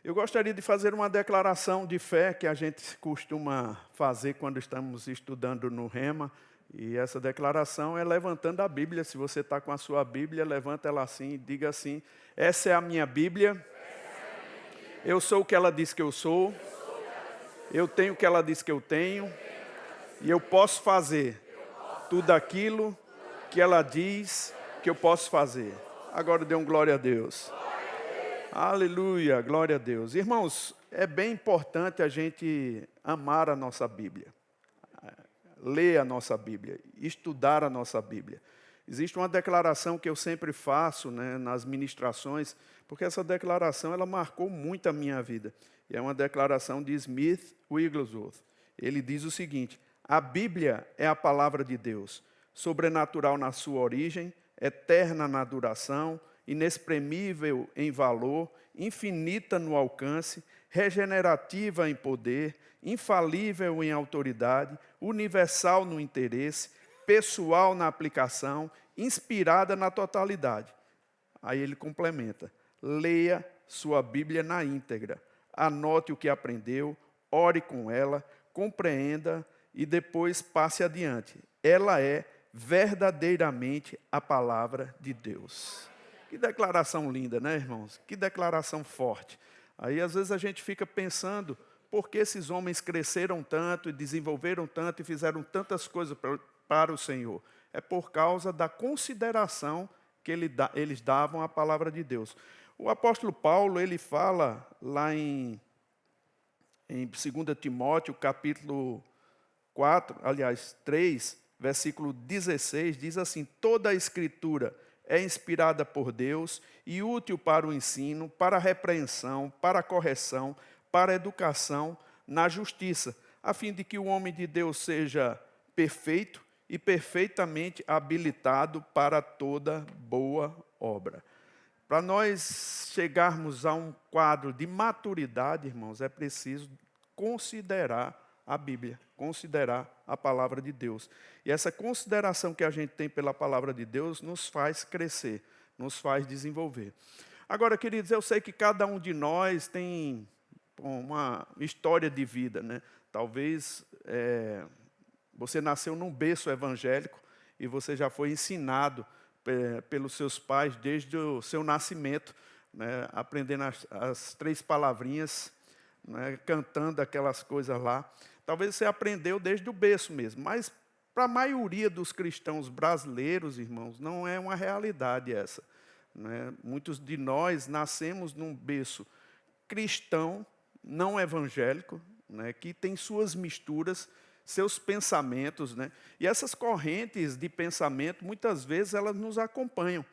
Eu gostaria de fazer uma declaração de fé que a gente costuma fazer quando estamos estudando no Rema. E essa declaração é levantando a Bíblia. Se você está com a sua Bíblia, levanta ela assim e diga assim: essa é a minha Bíblia, eu sou o que ela diz que eu sou, eu tenho o que ela diz que eu tenho, e eu posso fazer tudo aquilo que ela diz que eu posso fazer. Agora dê um glória a Deus. Aleluia, glória a Deus. Irmãos, é bem importante a gente amar a nossa Bíblia, ler a nossa Bíblia, estudar a nossa Bíblia. Existe uma declaração que eu sempre faço, né, nas ministrações, porque essa declaração ela marcou muito a minha vida. E é uma declaração de Smith Wigglesworth. Ele diz o seguinte: a Bíblia é a palavra de Deus, sobrenatural na sua origem, eterna na duração, inexprimível em valor, infinita no alcance, regenerativa em poder, infalível em autoridade, universal no interesse, pessoal na aplicação, inspirada na totalidade. Aí ele complementa: leia sua Bíblia na íntegra, anote o que aprendeu, ore com ela, compreenda e depois passe adiante. Ela é verdadeiramente a palavra de Deus. Que declaração linda, né, irmãos? Que declaração forte. Aí, às vezes, a gente fica pensando por que esses homens cresceram tanto e desenvolveram tanto e fizeram tantas coisas para o Senhor. É por causa da consideração que eles davam à palavra de Deus. O apóstolo Paulo, ele fala lá em 2 Timóteo, capítulo 3, versículo 16, diz assim: toda a Escritura é inspirada por Deus e útil para o ensino, para a repreensão, para a correção, para a educação na justiça, a fim de que o homem de Deus seja perfeito e perfeitamente habilitado para toda boa obra. Para nós chegarmos a um quadro de maturidade, irmãos, é preciso considerar a Bíblia, considerar a palavra de Deus. E essa consideração que a gente tem pela palavra de Deus nos faz crescer, nos faz desenvolver. Agora, queridos, eu sei que cada um de nós tem uma história de vida, né? Talvez você nasceu num berço evangélico e você já foi ensinado pelos seus pais desde o seu nascimento, né? Aprendendo as 3 palavrinhas, né? Cantando aquelas coisas lá. Talvez você aprendeu desde o berço mesmo, mas para a maioria dos cristãos brasileiros, irmãos, não é uma realidade essa, né? Muitos de nós nascemos num berço cristão, não evangélico, né? Que tem suas misturas, seus pensamentos, né? E essas correntes de pensamento, muitas vezes, elas nos acompanham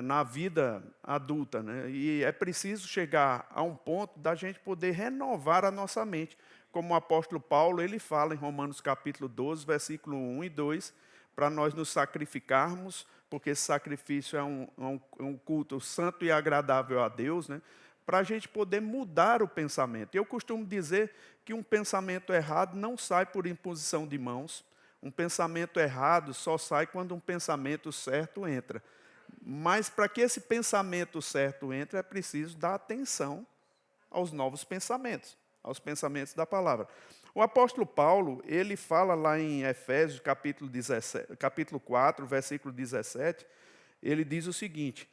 na vida adulta, né? E é preciso chegar a um ponto da gente poder renovar a nossa mente, como o apóstolo Paulo ele fala em Romanos capítulo 12, versículo 1 e 2, para nós nos sacrificarmos, porque esse sacrifício é um culto santo e agradável a Deus, né? Para a gente poder mudar o pensamento. Eu costumo dizer que um pensamento errado não sai por imposição de mãos, um pensamento errado só sai quando um pensamento certo entra. Mas para que esse pensamento certo entre, é preciso dar atenção aos novos pensamentos, aos pensamentos da palavra. O apóstolo Paulo, ele fala lá em Efésios, capítulo 4, versículo 17, ele diz o seguinte: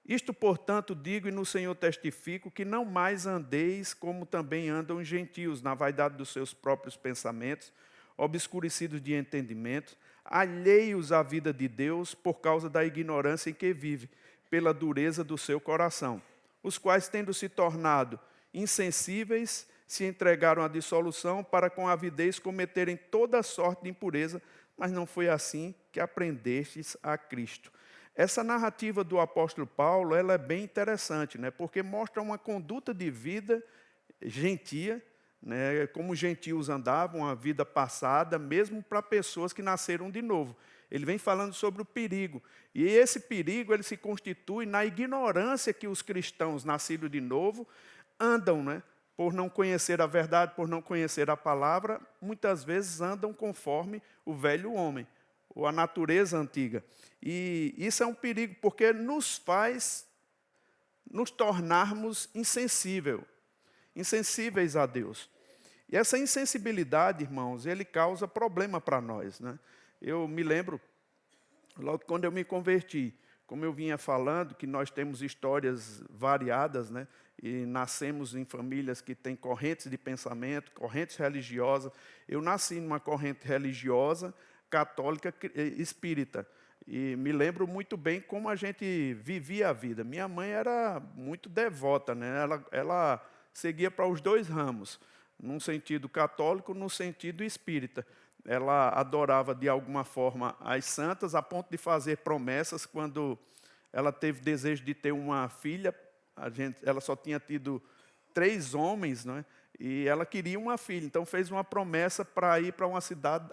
isto, portanto, digo e no Senhor testifico, que não mais andeis como também andam os gentios, na vaidade dos seus próprios pensamentos, obscurecidos de entendimento, alheios à vida de Deus por causa da ignorância em que vive, pela dureza do seu coração, os quais, tendo se tornado insensíveis, se entregaram à dissolução para com avidez cometerem toda sorte de impureza, mas não foi assim que aprendestes a Cristo. Essa narrativa do apóstolo Paulo, ela é bem interessante, né? Porque mostra uma conduta de vida gentia, né? Como os gentios andavam, a vida passada, mesmo para pessoas que nasceram de novo. Ele vem falando sobre o perigo. E esse perigo ele se constitui na ignorância que os cristãos nascidos de novo andam, né? Por não conhecer a verdade, por não conhecer a palavra, muitas vezes andam conforme o velho homem, ou a natureza antiga. E isso é um perigo, porque nos faz nos tornarmos insensíveis insensíveis a Deus. E essa insensibilidade, irmãos, ele causa problema para nós, né? Eu me lembro, logo quando eu me converti, como eu vinha falando, que nós temos histórias variadas, né? E nascemos em famílias que têm correntes de pensamento, correntes religiosas. Eu nasci numa corrente religiosa, católica, espírita. E me lembro muito bem como a gente vivia a vida. Minha mãe era muito devota, né? Ela seguia para os dois ramos, num sentido católico, no sentido espírita. Ela adorava, de alguma forma, as santas, a ponto de fazer promessas. Quando ela teve desejo de ter uma filha, ela só tinha tido 3 homens, né? E ela queria uma filha. Então, fez uma promessa para ir para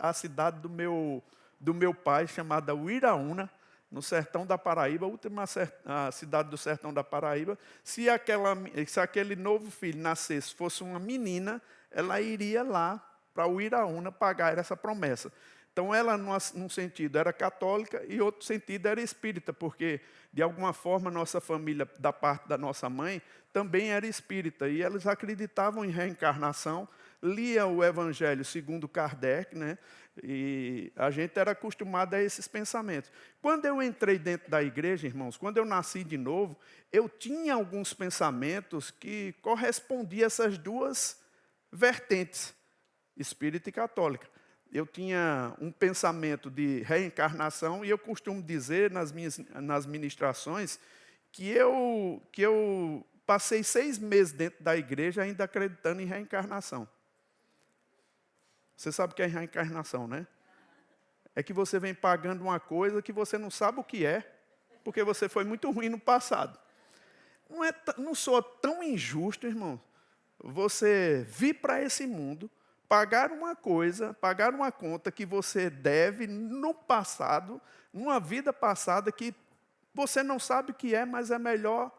a cidade do meu pai, chamada Uiraúna, no sertão da Paraíba, a última a cidade do sertão da Paraíba. Se aquele novo filho nascesse, fosse uma menina, ela iria lá para Uiraúna pagar essa promessa. Então, ela, num sentido, era católica e outro sentido era espírita, porque, de alguma forma, nossa família, da parte da nossa mãe, também era espírita. E eles acreditavam em reencarnação, lia o Evangelho segundo Kardec, né? E a gente era acostumado a esses pensamentos. Quando eu entrei dentro da igreja, irmãos, quando eu nasci de novo, eu tinha alguns pensamentos que correspondiam a essas duas vertentes, espírita e católica. Eu tinha um pensamento de reencarnação e eu costumo dizer nas ministrações que eu passei 6 meses dentro da igreja ainda acreditando em reencarnação. Você sabe o que é reencarnação, né? É que você vem pagando uma coisa que você não sabe o que é, porque você foi muito ruim no passado. Não soa tão injusto, irmão, você vir para esse mundo, pagar uma coisa, pagar uma conta que você deve no passado, numa vida passada que você não sabe o que é, mas é melhor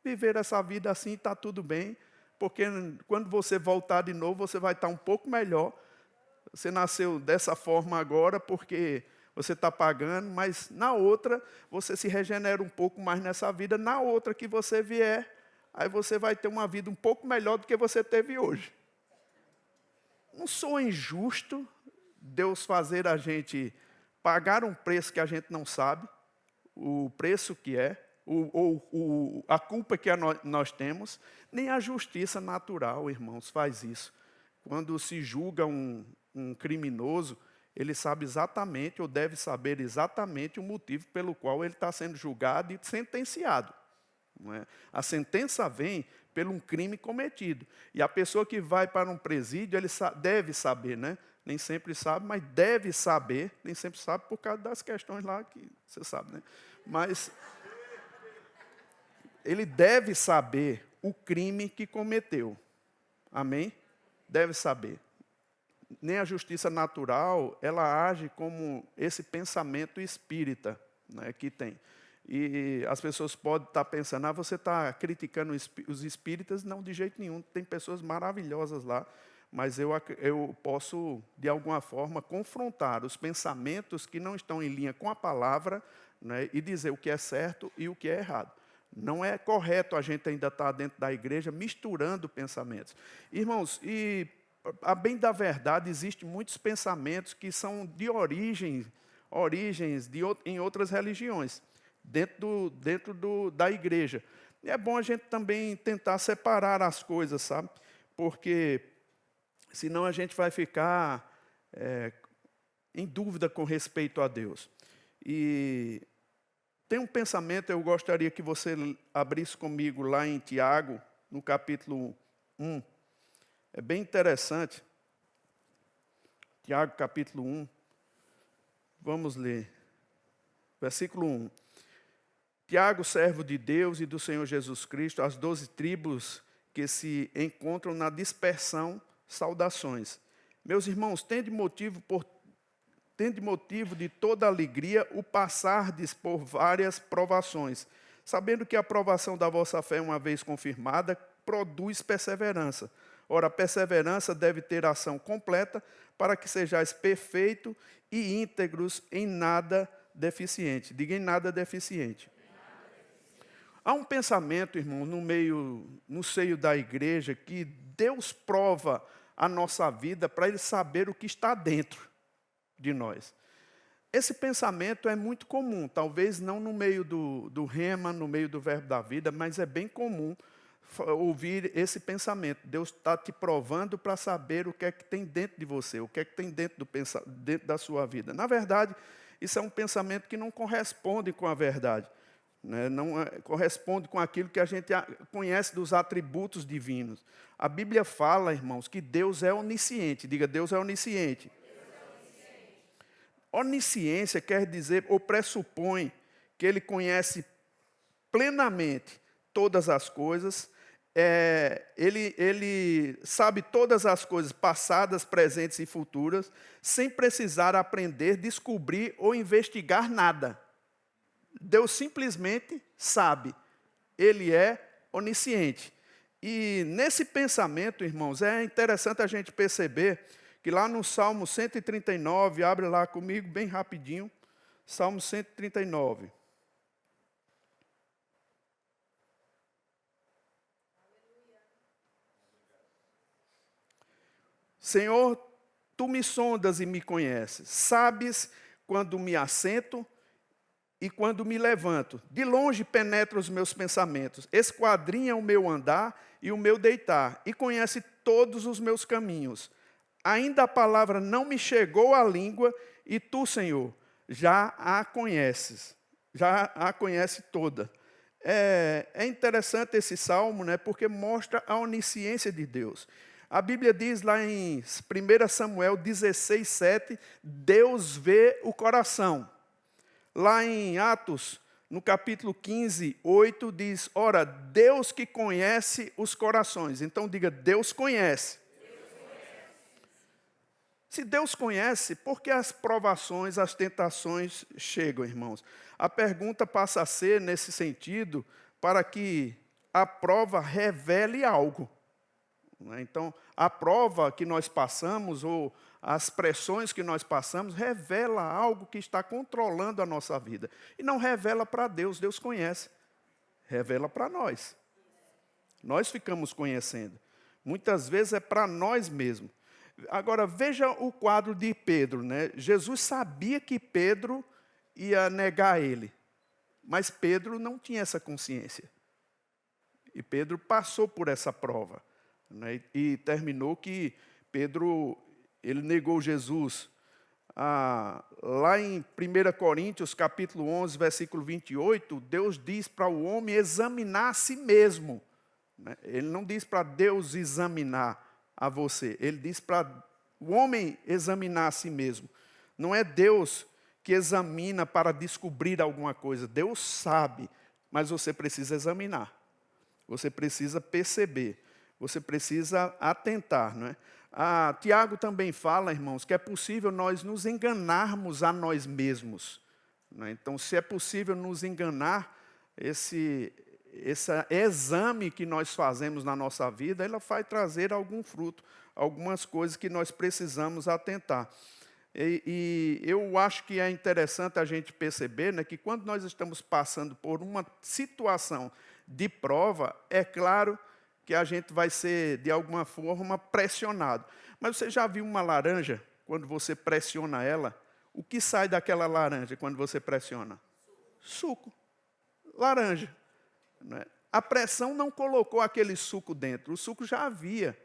viver essa vida assim e está tudo bem, porque quando você voltar de novo, você vai estar um pouco melhor. Você nasceu dessa forma agora porque você está pagando, mas na outra você se regenera um pouco mais nessa vida, na outra que você vier, aí você vai ter uma vida um pouco melhor do que você teve hoje. Não sou injusto Deus fazer a gente pagar um preço que a gente não sabe, o preço que é, a culpa que nós temos, nem a justiça natural, irmãos, faz isso. Quando se julga um criminoso, ele sabe exatamente, ou deve saber exatamente o motivo pelo qual ele está sendo julgado e sentenciado. Não é? A sentença vem pelo um crime cometido. E a pessoa que vai para um presídio, ele deve saber, né? Nem sempre sabe, mas deve saber. Nem sempre sabe por causa das questões lá que você sabe, né? Mas ele deve saber o crime que cometeu. Amém? Deve saber. Nem a justiça natural, ela age como esse pensamento espírita, né, que tem. E as pessoas podem estar pensando, você está criticando os espíritas? Não, de jeito nenhum. Tem pessoas maravilhosas lá, mas eu posso, de alguma forma, confrontar os pensamentos que não estão em linha com a palavra, né, e dizer o que é certo e o que é errado. Não é correto a gente ainda estar dentro da igreja misturando pensamentos. Irmãos, e a bem da verdade, existem muitos pensamentos que são de origens em outras religiões, dentro da igreja. E é bom a gente também tentar separar as coisas, sabe? Porque senão a gente vai ficar em dúvida com respeito a Deus. E tem um pensamento, eu gostaria que você abrisse comigo lá em Tiago, no capítulo 1. É bem interessante. Tiago, capítulo 1. Vamos ler. Versículo 1. Tiago, servo de Deus e do Senhor Jesus Cristo, às 12 tribos que se encontram na dispersão, saudações. Meus irmãos, tende motivo de toda alegria o passardes por várias provações, sabendo que a provação da vossa fé, uma vez confirmada, produz perseverança. Ora, a perseverança deve ter ação completa, para que sejais perfeito e íntegros em nada deficiente. Diga em nada deficiente. Há um pensamento, irmão, no seio da igreja, que Deus prova a nossa vida para Ele saber o que está dentro de nós. Esse pensamento é muito comum, talvez não no meio do rema, no meio do verbo da vida, mas é bem comum ouvir esse pensamento. Deus está te provando para saber o que é que tem dentro de você, o que é que tem dentro da sua vida. Na verdade, isso é um pensamento que não corresponde com a verdade, né? Não corresponde com aquilo que a gente conhece dos atributos divinos. A Bíblia fala, irmãos, que Deus é onisciente. Diga, Deus é onisciente. Onisciência quer dizer, ou pressupõe, que Ele conhece plenamente todas as coisas, ele sabe todas as coisas passadas, presentes e futuras, sem precisar aprender, descobrir ou investigar nada. Deus simplesmente sabe. Ele é onisciente. E nesse pensamento, irmãos, é interessante a gente perceber que lá no Salmo 139, abre lá comigo bem rapidinho, Salmo 139. Senhor, tu me sondas e me conheces, sabes quando me assento e quando me levanto. De longe penetra os meus pensamentos, esquadrinha o meu andar e o meu deitar, e conhece todos os meus caminhos. Ainda a palavra não me chegou à língua, e tu, Senhor, já a conheces toda. É interessante esse salmo, né, porque mostra a onisciência de Deus. A Bíblia diz lá em 1 Samuel 16, 7, Deus vê o coração. Lá em Atos, no capítulo 15, 8, diz, ora, Deus que conhece os corações. Então diga, Deus conhece. Se Deus conhece, por que as provações, as tentações chegam, irmãos? A pergunta passa a ser, nesse sentido, para que a prova revele algo. Então, a prova que nós passamos, ou as pressões que nós passamos, revela algo que está controlando a nossa vida. E não revela para Deus, Deus conhece. Revela para nós. Nós ficamos conhecendo. Muitas vezes é para nós mesmos. Agora, veja o quadro de Pedro, né? Jesus sabia que Pedro ia negar ele, mas Pedro não tinha essa consciência. E Pedro passou por essa prova, né? E terminou que Pedro, ele negou Jesus. Lá em 1 Coríntios, capítulo 11, versículo 28, Deus diz para o homem examinar a si mesmo, né? Ele não diz para Deus examinar a você. Ele diz para o homem examinar a si mesmo. Não é Deus que examina para descobrir alguma coisa. Deus sabe, mas você precisa examinar. Você precisa perceber. Você precisa atentar, não é? Tiago também fala, irmãos, que é possível nós nos enganarmos a nós mesmos, não é? Então, se é possível nos enganar, esse exame que nós fazemos na nossa vida, ela vai trazer algum fruto, algumas coisas que nós precisamos atentar. E eu acho que é interessante a gente perceber, né, que quando nós estamos passando por uma situação de prova, é claro que a gente vai ser, de alguma forma, pressionado. Mas você já viu uma laranja, quando você pressiona ela, o que sai daquela laranja quando você pressiona? Suco. Laranja. A pressão não colocou aquele suco dentro, o suco já havia,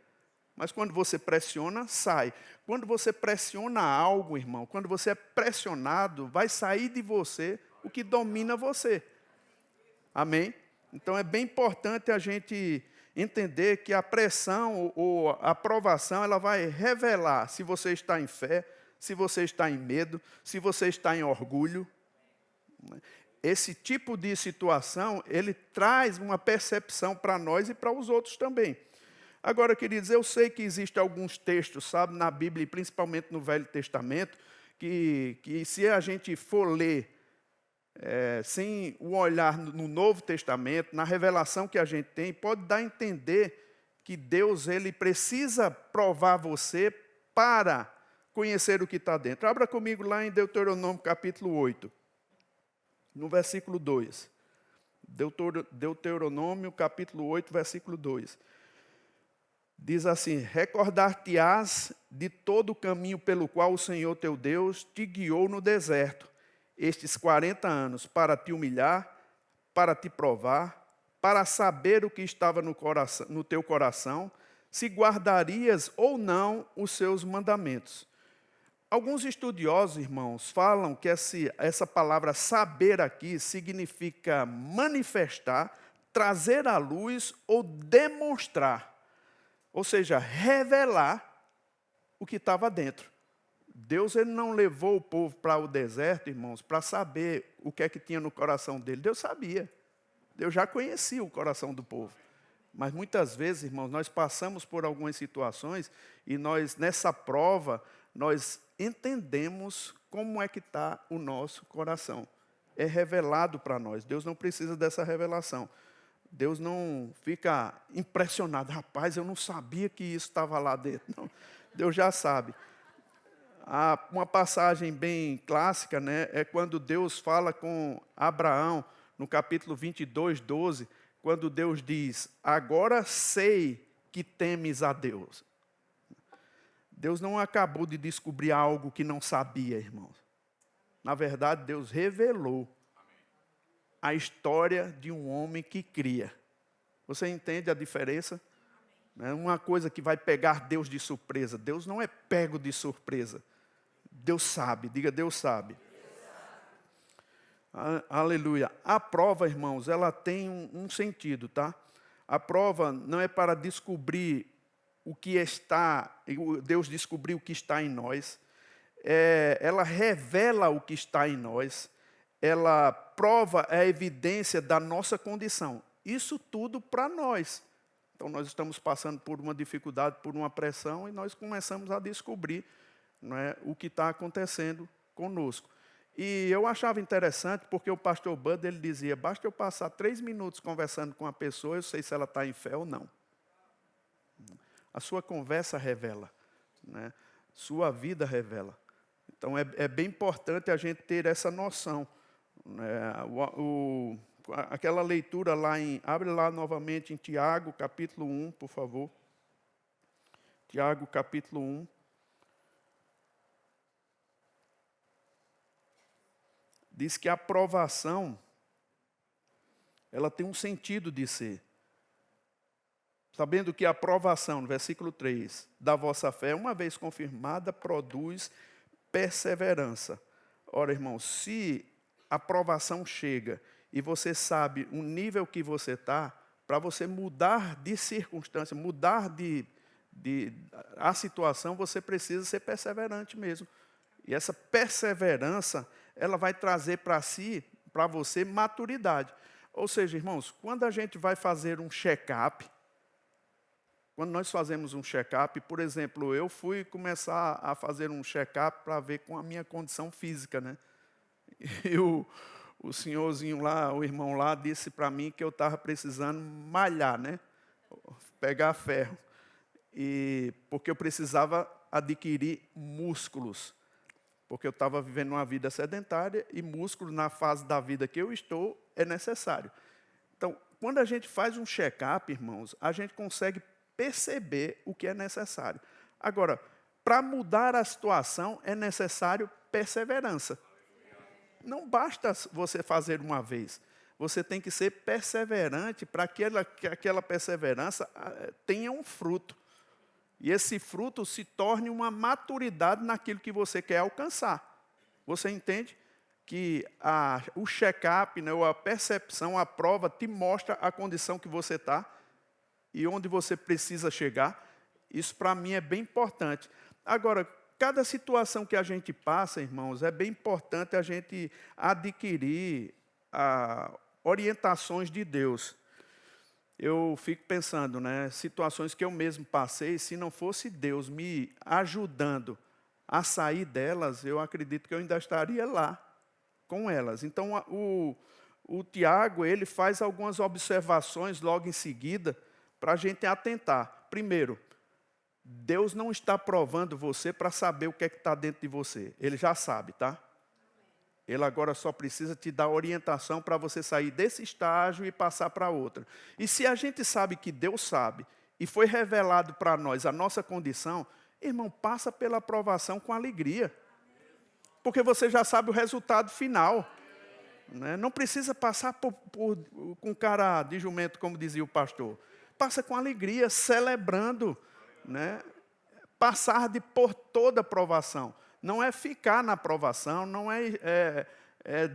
mas quando você pressiona, sai. Quando você pressiona algo, irmão, quando você é pressionado, vai sair de você o que domina você. Amém? Então é bem importante a gente entender que a pressão ou a provação, ela vai revelar se você está em fé, se você está em medo, se você está em orgulho. Esse tipo de situação, ele traz uma percepção para nós e para os outros também. Agora, queridos, eu sei que existem alguns textos, sabe, na Bíblia, e principalmente no Velho Testamento, que se a gente for ler sem o olhar no Novo Testamento, na revelação que a gente tem, pode dar a entender que Deus, ele precisa provar você para conhecer o que está dentro. Abra comigo lá em Deuteronômio capítulo 8. No versículo 2. Deuteronômio, capítulo 8, versículo 2. Diz assim: recordar-te-ás de todo o caminho pelo qual o Senhor teu Deus te guiou no deserto, estes 40 anos, para te humilhar, para te provar, para saber o que estava no teu coração, se guardarias ou não os seus mandamentos. Alguns estudiosos, irmãos, falam que essa palavra saber aqui significa manifestar, trazer à luz ou demonstrar. Ou seja, revelar o que estava dentro. Deus ele não levou o povo para o deserto, irmãos, para saber o que é que tinha no coração dele. Deus sabia. Deus já conhecia o coração do povo. Mas muitas vezes, irmãos, nós passamos por algumas situações e nós, nessa prova, nós entendemos como é que está o nosso coração. É revelado para nós. Deus não precisa dessa revelação. Deus não fica impressionado. Rapaz, eu não sabia que isso estava lá dentro. Não, Deus já sabe. Há uma passagem bem clássica, né, é quando Deus fala com Abraão, no capítulo 22, 12, quando Deus diz: agora sei que temes a Deus. Deus não acabou de descobrir algo que não sabia, irmãos. Na verdade, Deus revelou a história de um homem que cria. Você entende a diferença? É uma coisa que vai pegar Deus de surpresa. Deus não é pego de surpresa. Deus sabe, diga Deus sabe. Aleluia. A prova, irmãos, ela tem um sentido, tá? A prova não é para descobrir o que está, Deus descobriu o que está em nós. Ela revela o que está em nós. Ela prova a evidência da nossa condição. Isso tudo para nós. Então, nós estamos passando por uma dificuldade, por uma pressão, e nós começamos a descobrir, não é, o que está acontecendo conosco. E eu achava interessante, porque o pastor Bud, ele dizia: basta eu passar 3 minutos conversando com a pessoa, eu sei se ela está em fé ou não. A sua conversa revela, né? Sua vida revela. Então, é bem importante a gente ter essa noção. Aquela leitura lá abre lá novamente em Tiago, capítulo 1, por favor. Tiago, capítulo 1. Diz que a aprovação, ela tem um sentido de ser. Sabendo que a aprovação, no versículo 3, da vossa fé, uma vez confirmada, produz perseverança. Ora, irmãos, se a aprovação chega e você sabe o nível que você está, para você mudar de circunstância, mudar a situação, você precisa ser perseverante mesmo. E essa perseverança, ela vai trazer para si, para você, maturidade. Ou seja, irmãos, quando a gente vai fazer um check-up, quando nós fazemos um check-up, por exemplo, eu fui começar a fazer um check-up para ver com a minha condição física, né? E o senhorzinho lá, o irmão lá, disse para mim que eu estava precisando malhar, né? Pegar ferro. Porque eu precisava adquirir músculos. Porque eu estava vivendo uma vida sedentária e músculo na fase da vida que eu estou é necessário. Então, quando a gente faz um check-up, irmãos, a gente consegue perceber o que é necessário. Agora, para mudar a situação é necessário perseverança. Não basta você fazer uma vez. Você tem que ser perseverante para que aquela perseverança tenha um fruto. E esse fruto se torne uma maturidade naquilo que você quer alcançar. Você entende que o check-up, né, ou a percepção, a prova, te mostra a condição que você está e onde você precisa chegar. Isso, para mim, é bem importante. Agora, cada situação que a gente passa, irmãos, é bem importante a gente adquirir orientações de Deus. Eu fico pensando, né, situações que eu mesmo passei, se não fosse Deus me ajudando a sair delas, eu acredito que eu ainda estaria lá com elas. Então, o Tiago, ele faz algumas observações logo em seguida para a gente atentar. Primeiro, Deus não está provando você para saber o que é que está dentro de você. Ele já sabe, tá? Ele agora só precisa te dar orientação para você sair desse estágio e passar para outra. E se a gente sabe que Deus sabe e foi revelado para nós a nossa condição, irmão, passa pela provação com alegria. Porque você já sabe o resultado final. Né? Não precisa passar com cara de jumento, como dizia o pastor. Passa com alegria, celebrando. Né? Passar por toda a provação. Não é ficar na provação, não é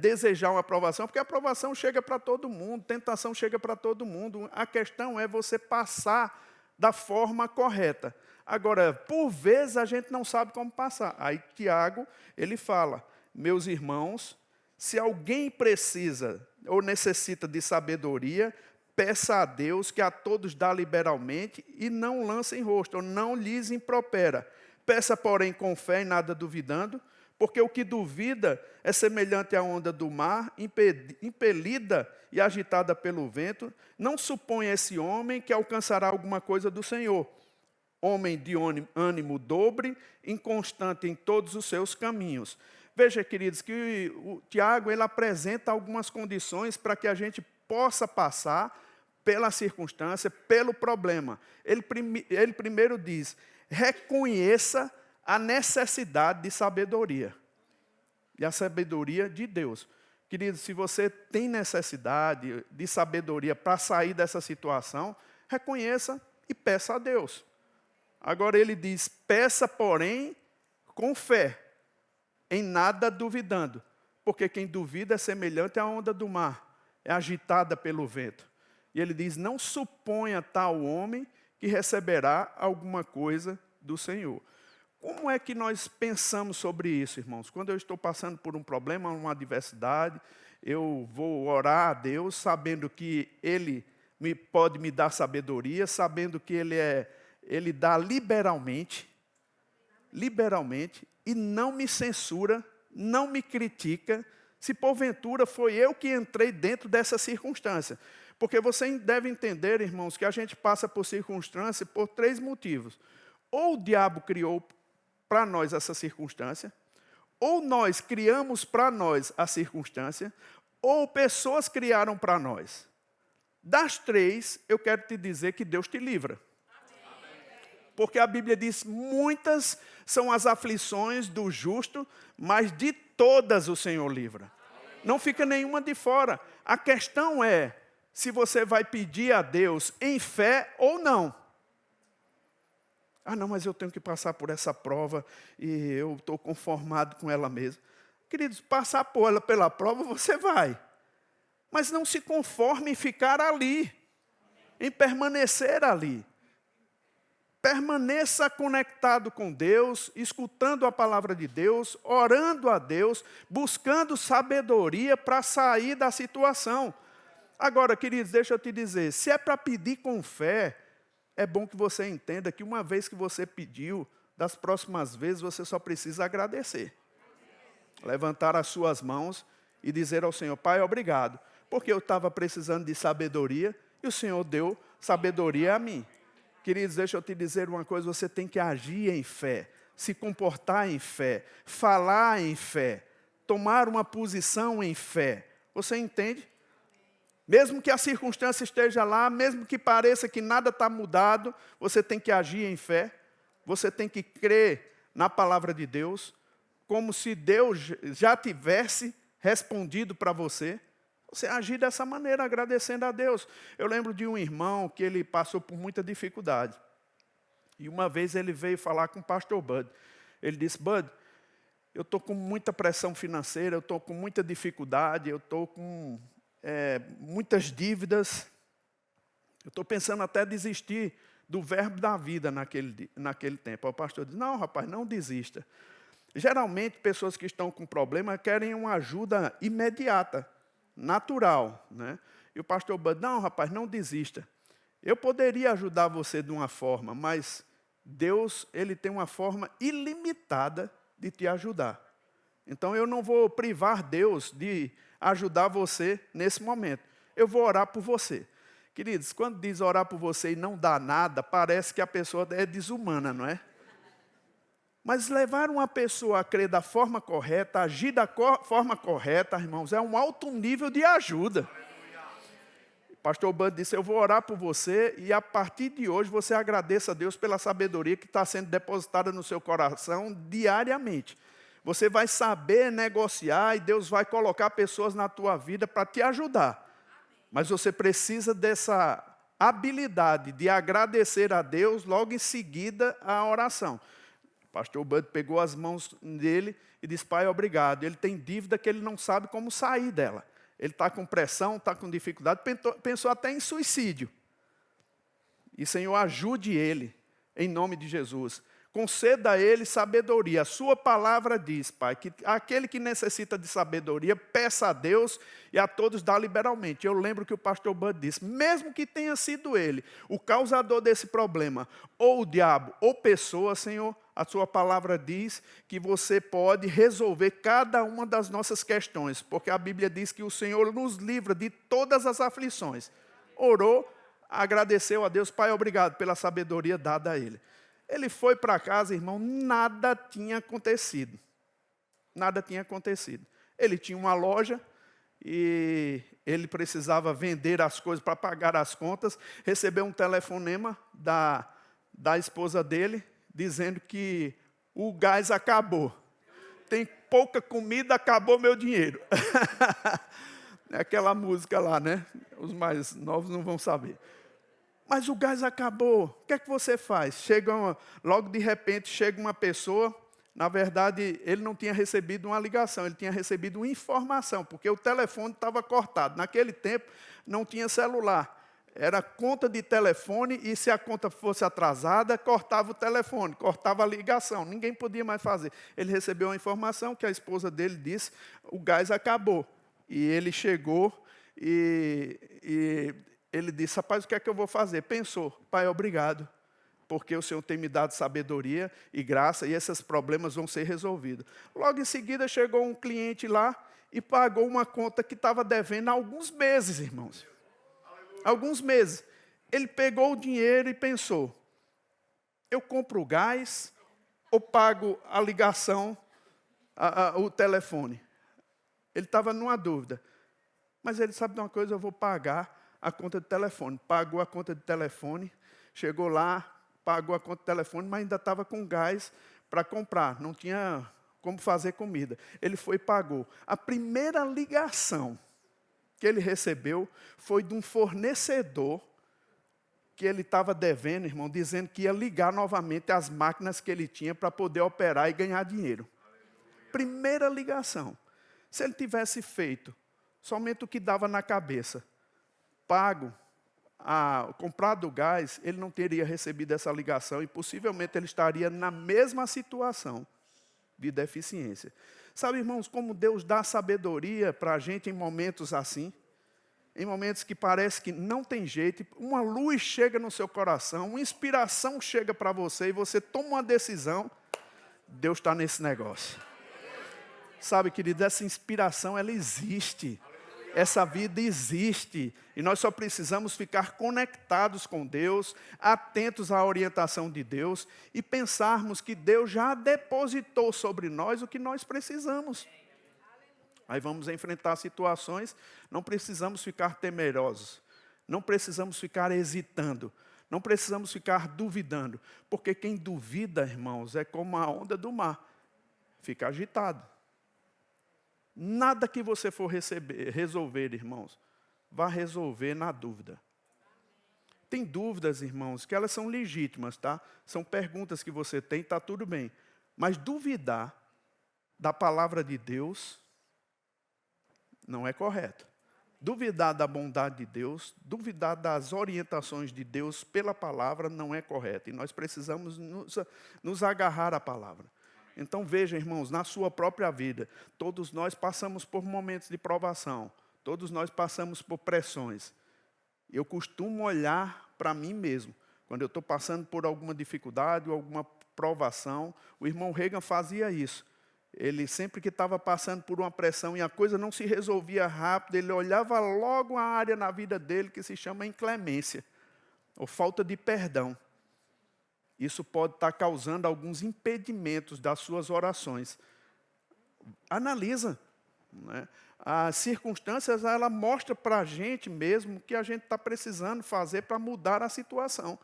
desejar uma aprovação, porque a aprovação chega para todo mundo, tentação chega para todo mundo. A questão é você passar da forma correta. Agora, por vezes, a gente não sabe como passar. Aí, Tiago, ele fala, meus irmãos, se alguém precisa ou necessita de sabedoria, peça a Deus, que a todos dá liberalmente, e não lance em rosto, ou não lhes impropera. Peça, porém, com fé e nada duvidando, porque o que duvida é semelhante à onda do mar, impelida e agitada pelo vento. Não suponha esse homem que alcançará alguma coisa do Senhor. Homem de ânimo dobre, inconstante em todos os seus caminhos. Veja, queridos, que o Tiago ele apresenta algumas condições para que a gente possa passar pela circunstância, pelo problema. Ele primeiro diz, reconheça a necessidade de sabedoria. E a sabedoria de Deus. Queridos, se você tem necessidade de sabedoria para sair dessa situação, reconheça e peça a Deus. Agora ele diz, peça, porém, com fé, em nada duvidando. Porque quem duvida é semelhante à onda do mar, é agitada pelo vento. E ele diz, não suponha tal homem que receberá alguma coisa do Senhor. Como é que nós pensamos sobre isso, irmãos? Quando eu estou passando por um problema, uma adversidade, eu vou orar a Deus, sabendo que Ele pode me dar sabedoria, sabendo que Ele dá liberalmente, e não me censura, não me critica, se porventura foi eu que entrei dentro dessa circunstância. Porque você deve entender, irmãos, que a gente passa por circunstância por 3 motivos. Ou o diabo criou para nós essa circunstância, ou nós criamos para nós a circunstância, ou pessoas criaram para nós. Das 3, eu quero te dizer que Deus te livra. Porque a Bíblia diz, muitas são as aflições do justo, mas de todas o Senhor livra. Não fica nenhuma de fora. A questão é se você vai pedir a Deus em fé ou não. Ah, não, mas eu tenho que passar por essa prova e eu estou conformado com ela mesma. Queridos, passar por ela pela prova você vai. Mas não se conforme em ficar ali, em permanecer ali. Permaneça conectado com Deus, escutando a palavra de Deus, orando a Deus, buscando sabedoria para sair da situação. Agora, queridos, deixa eu te dizer, se é para pedir com fé, é bom que você entenda que uma vez que você pediu, das próximas vezes você só precisa agradecer. Levantar as suas mãos e dizer ao Senhor, Pai, obrigado, porque eu estava precisando de sabedoria e o Senhor deu sabedoria a mim. Queridos, deixa eu te dizer uma coisa, você tem que agir em fé, se comportar em fé, falar em fé, tomar uma posição em fé. Você entende? Mesmo que a circunstância esteja lá, mesmo que pareça que nada está mudado, você tem que agir em fé, você tem que crer na palavra de Deus, como se Deus já tivesse respondido para você. Você agir dessa maneira, agradecendo a Deus. Eu lembro de um irmão que ele passou por muita dificuldade. E uma vez ele veio falar com o pastor Bud. Ele disse, Bud, eu estou com muita pressão financeira, eu estou com muita dificuldade, eu estou com muitas dívidas. Eu estou pensando até desistir do verbo da vida naquele tempo. O pastor disse, não, rapaz, não desista. Geralmente, pessoas que estão com problema querem uma ajuda imediata, natural, né? E o pastor Bud, não, rapaz, não desista. Eu poderia ajudar você de uma forma, mas Deus, Ele tem uma forma ilimitada de te ajudar. Então, eu não vou privar Deus de ajudar você nesse momento. Eu vou orar por você. Queridos, quando diz orar por você e não dá nada, parece que a pessoa é desumana, não é? Mas levar uma pessoa a crer da forma correta, agir da forma correta, irmãos, é um alto nível de ajuda. pastor Bud disse, eu vou orar por você e a partir de hoje você agradeça a Deus pela sabedoria que está sendo depositada no seu coração diariamente. Você vai saber negociar e Deus vai colocar pessoas na tua vida para te ajudar. Mas você precisa dessa habilidade de agradecer a Deus logo em seguida à oração. O pastor Bud pegou as mãos dele e disse, pai, obrigado. Ele tem dívida que ele não sabe como sair dela. Ele está com pressão, está com dificuldade, pensou até em suicídio. E, Senhor, ajude ele, em nome de Jesus. Conceda a ele sabedoria. A sua palavra diz, Pai, que aquele que necessita de sabedoria, peça a Deus e a todos dá liberalmente. Eu lembro que o pastor Bud disse, mesmo que tenha sido ele o causador desse problema, ou o diabo, ou pessoa, Senhor, a sua palavra diz que você pode resolver cada uma das nossas questões, porque a Bíblia diz que o Senhor nos livra de todas as aflições. Orou, agradeceu a Deus, Pai, obrigado pela sabedoria dada a ele. Ele foi para casa, irmão, nada tinha acontecido. Nada tinha acontecido. Ele tinha uma loja e ele precisava vender as coisas para pagar as contas. Recebeu um telefonema da esposa dele, dizendo que o gás acabou. Tem pouca comida, acabou meu dinheiro. É aquela música lá, né? Os mais novos não vão saber. Mas o gás acabou, o que é que você faz? Logo de repente chega uma pessoa, na verdade ele não tinha recebido uma ligação, ele tinha recebido uma informação, porque o telefone estava cortado. Naquele tempo não tinha celular, era conta de telefone e se a conta fosse atrasada, cortava o telefone, cortava a ligação, ninguém podia mais fazer. Ele recebeu uma informação que a esposa dele disse, o gás acabou. E ele chegou e ele disse, rapaz, o que é que eu vou fazer? Pensou, pai, obrigado, porque o Senhor tem me dado sabedoria e graça e esses problemas vão ser resolvidos. Logo em seguida chegou um cliente lá e pagou uma conta que estava devendo há alguns meses, irmãos. Alguns meses. Ele pegou o dinheiro e pensou, eu compro o gás ou pago a ligação, o telefone? Ele estava numa dúvida. Mas ele sabe de uma coisa, eu vou pagar a conta de telefone. Pagou a conta de telefone, chegou lá, pagou a conta de telefone, mas ainda estava com gás para comprar, não tinha como fazer comida. Ele foi e pagou. A primeira ligação que ele recebeu foi de um fornecedor que ele estava devendo, irmão, dizendo que ia ligar novamente as máquinas que ele tinha para poder operar e ganhar dinheiro. Primeira ligação. Se ele tivesse feito somente o que dava na cabeça, comprado o gás, ele não teria recebido essa ligação e possivelmente ele estaria na mesma situação de deficiência. Sabe, irmãos, como Deus dá sabedoria para a gente em momentos assim? Em momentos que parece que não tem jeito, uma luz chega no seu coração, uma inspiração chega para você e você toma uma decisão, Deus está nesse negócio. Sabe, querido, essa inspiração, ela existe. Essa vida existe e nós só precisamos ficar conectados com Deus, atentos à orientação de Deus e pensarmos que Deus já depositou sobre nós o que nós precisamos. Aí vamos enfrentar situações, não precisamos ficar temerosos, não precisamos ficar hesitando, não precisamos ficar duvidando, porque quem duvida, irmãos, é como a onda do mar, fica agitado. Nada que você for resolver, irmãos, vá resolver na dúvida. Tem dúvidas, irmãos, que elas são legítimas, tá? São perguntas que você tem, está tudo bem. Mas duvidar da palavra de Deus não é correto. Duvidar da bondade de Deus, duvidar das orientações de Deus pela palavra não é correto. E nós precisamos nos agarrar à palavra. Então veja, irmãos, na sua própria vida, todos nós passamos por momentos de provação, todos nós passamos por pressões. Eu costumo olhar para mim mesmo, quando eu estou passando por alguma dificuldade ou alguma provação. O irmão Reagan fazia isso. Ele sempre que estava passando por uma pressão e a coisa não se resolvia rápido, ele olhava logo a área na vida dele que se chama inclemência, ou falta de perdão. Isso pode estar causando alguns impedimentos das suas orações. Analisa, né? As circunstâncias, ela mostra para a gente mesmo o que a gente está precisando fazer para mudar a situação.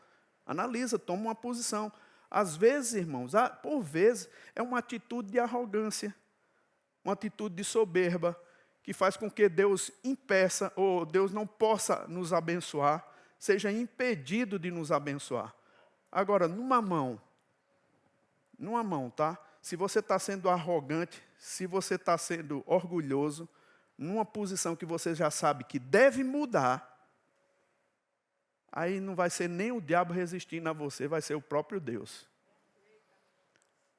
Analisa, toma uma posição. Às vezes, irmãos, por vezes, é uma atitude de arrogância, uma atitude de soberba, que faz com que Deus impeça, ou Deus não possa nos abençoar, seja impedido de nos abençoar. Agora, numa mão, tá? Se você está sendo arrogante, se você está sendo orgulhoso, numa posição que você já sabe que deve mudar, aí não vai ser nem o diabo resistindo a você, vai ser o próprio Deus.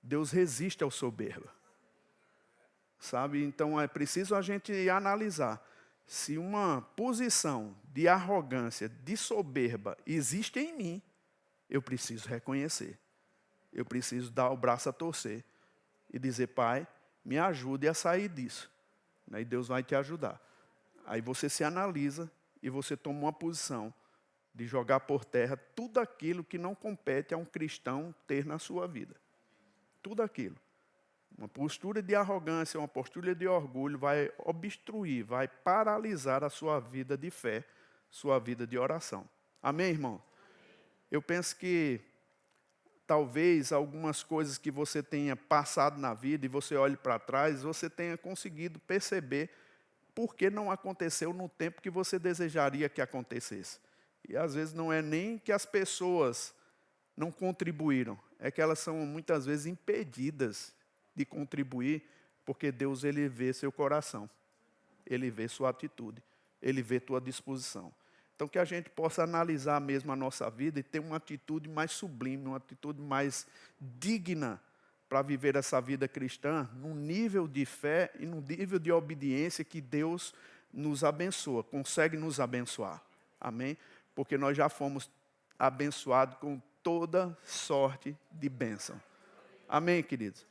Deus resiste ao soberbo. Sabe? Então é preciso a gente analisar se uma posição de arrogância, de soberba existe em mim, eu preciso reconhecer. Eu preciso dar o braço a torcer e dizer, Pai, me ajude a sair disso. E Deus vai te ajudar. Aí você se analisa e você toma uma posição de jogar por terra tudo aquilo que não compete a um cristão ter na sua vida. Tudo aquilo. Uma postura de arrogância, uma postura de orgulho vai obstruir, vai paralisar a sua vida de fé, sua vida de oração. Amém, irmão? Amém. Eu penso que talvez algumas coisas que você tenha passado na vida e você olhe para trás, você tenha conseguido perceber por que não aconteceu no tempo que você desejaria que acontecesse. E às vezes não é nem que as pessoas não contribuíram, é que elas são muitas vezes impedidas de contribuir, porque Deus, ele vê seu coração, ele vê sua atitude, ele vê tua disposição. Então, que a gente possa analisar mesmo a nossa vida e ter uma atitude mais sublime, uma atitude mais digna para viver essa vida cristã, num nível de fé e num nível de obediência que Deus nos abençoa, consegue nos abençoar. Amém? Porque nós já fomos abençoados com toda sorte de bênção. Amém, queridos?